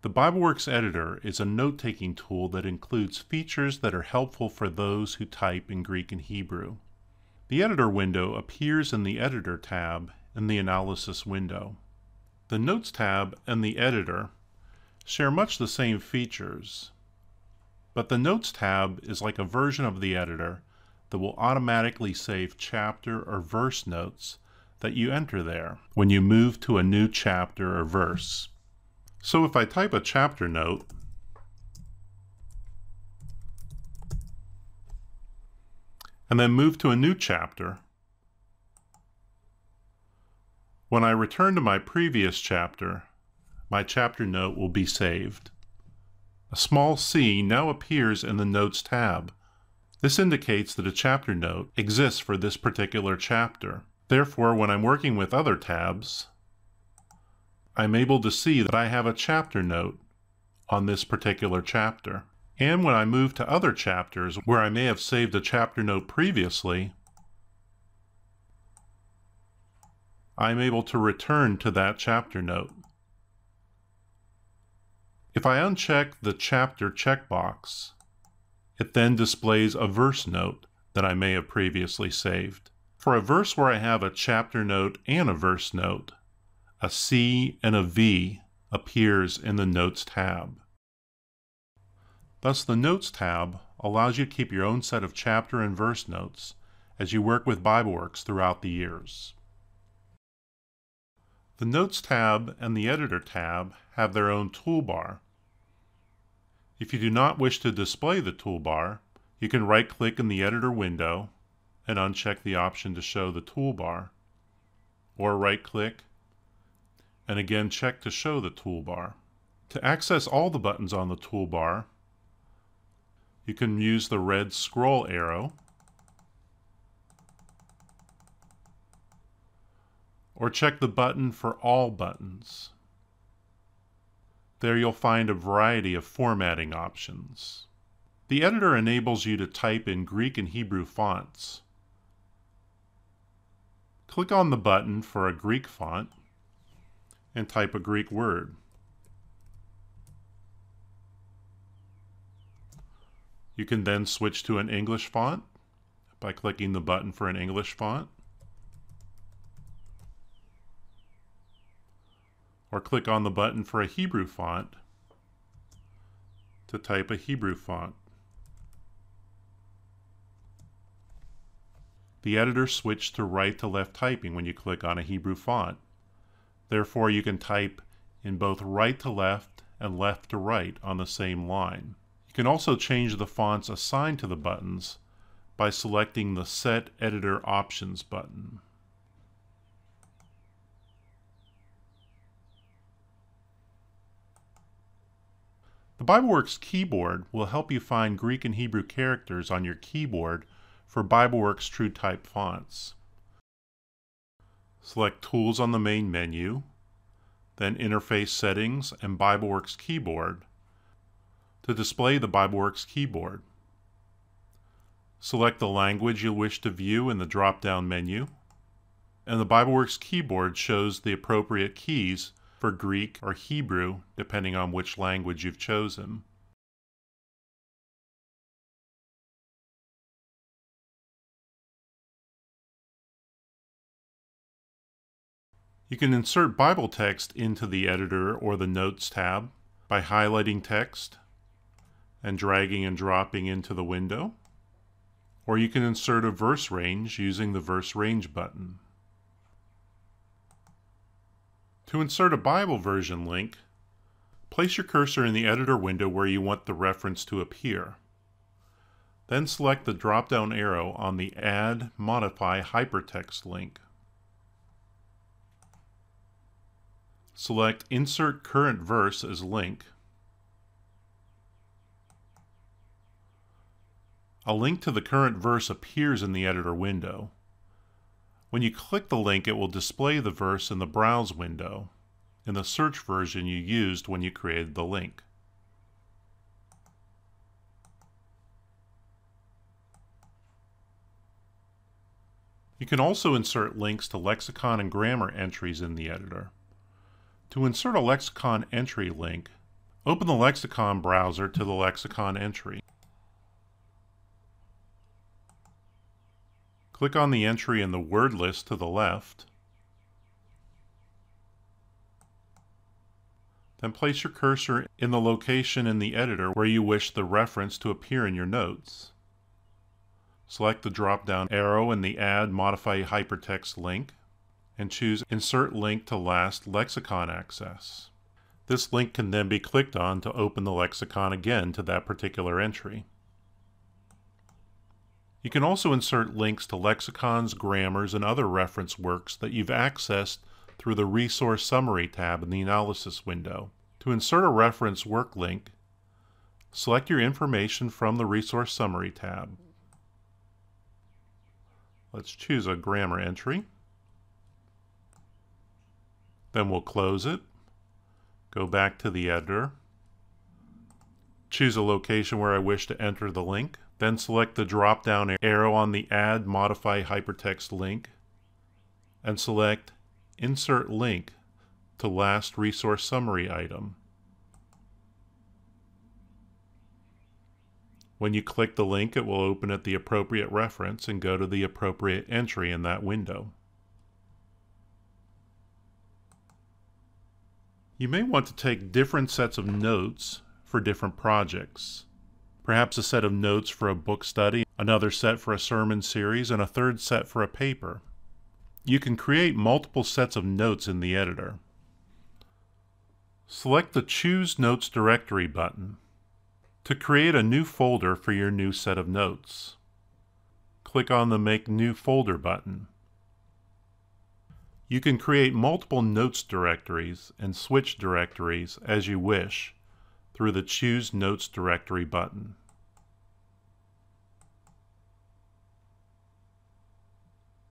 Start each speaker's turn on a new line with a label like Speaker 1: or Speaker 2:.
Speaker 1: The BibleWorks editor is a note-taking tool that includes features that are helpful for those who type in Greek and Hebrew. The editor window appears in the Editor tab in the Analysis window. The Notes tab and the Editor share much the same features, but the Notes tab is like a version of the editor that will automatically save chapter or verse notes that you enter there when you move to a new chapter or verse. So if I type a chapter note, and then move to a new chapter, when I return to my previous chapter, my chapter note will be saved. A small C now appears in the Notes tab. This indicates that a chapter note exists for this particular chapter. Therefore, when I'm working with other tabs, I'm able to see that I have a chapter note on this particular chapter. And when I move to other chapters where I may have saved a chapter note previously, I'm able to return to that chapter note. If I uncheck the chapter checkbox, it then displays a verse note that I may have previously saved. For a verse where I have a chapter note and a verse note, a C and a V appears in the Notes tab. Thus, the Notes tab allows you to keep your own set of chapter and verse notes as you work with BibleWorks throughout the years. The Notes tab and the Editor tab have their own toolbar. If you do not wish to display the toolbar, you can right-click in the Editor window and uncheck the option to show the toolbar, or right-click and again check to show the toolbar. To access all the buttons on the toolbar, you can use the red scroll arrow, or check the button for all buttons. There you'll find a variety of formatting options. The editor enables you to type in Greek and Hebrew fonts. Click on the button for a Greek font and type a Greek word. You can then switch to an English font by clicking the button for an English font, or click on the button for a Hebrew font to type a Hebrew font. The editor switched to right to left typing when you click on a Hebrew font. Therefore, you can type in both right to left and left to right on the same line. You can also change the fonts assigned to the buttons by selecting the Set Editor Options button. The BibleWorks keyboard will help you find Greek and Hebrew characters on your keyboard for BibleWorks TrueType fonts. Select Tools on the main menu, then Interface Settings and BibleWorks Keyboard to display the BibleWorks keyboard. Select the language you wish to view in the drop-down menu, and the BibleWorks keyboard shows the appropriate keys for Greek or Hebrew depending on which language you've chosen. You can insert Bible text into the Editor or the Notes tab by highlighting text and dragging and dropping into the window, or you can insert a verse range using the Verse Range button. To insert a Bible version link, place your cursor in the Editor window where you want the reference to appear. Then select the drop-down arrow on the Add Modify Hypertext link. Select Insert Current Verse as link. A link to the current verse appears in the Editor window. When you click the link, it will display the verse in the Browse window, in the search version you used when you created the link. You can also insert links to lexicon and grammar entries in the editor. To insert a lexicon entry link, Open the lexicon browser to the lexicon entry. Click on the entry in the word list to the left. Then place your cursor in the location in the editor where you wish the reference to appear in your notes. Select the drop-down arrow in the Add Modify Hypertext link and choose Insert Link to Last Lexicon Access. This link can then be clicked on to open the lexicon again to that particular entry. You can also insert links to lexicons, grammars, and other reference works that you've accessed through the Resource Summary tab in the Analysis window. To insert a reference work link, select your information from the Resource Summary tab. Let's choose a grammar entry. Then we'll close it. Go back to the editor. Choose a location where I wish to enter the link. Then select the drop-down arrow on the Add Modify Hypertext link and select Insert Link to Last Resource Summary item. When you click the link, it will open at the appropriate reference and go to the appropriate entry in that window. You may want to take different sets of notes for different projects. Perhaps a set of notes for a book study, another set for a sermon series, and a third set for a paper. You can create multiple sets of notes in the editor. Select the Choose Notes Directory button to create a new folder for your new set of notes. Click on the Make New Folder button. You can create multiple notes directories and switch directories as you wish through the Choose Notes Directory button.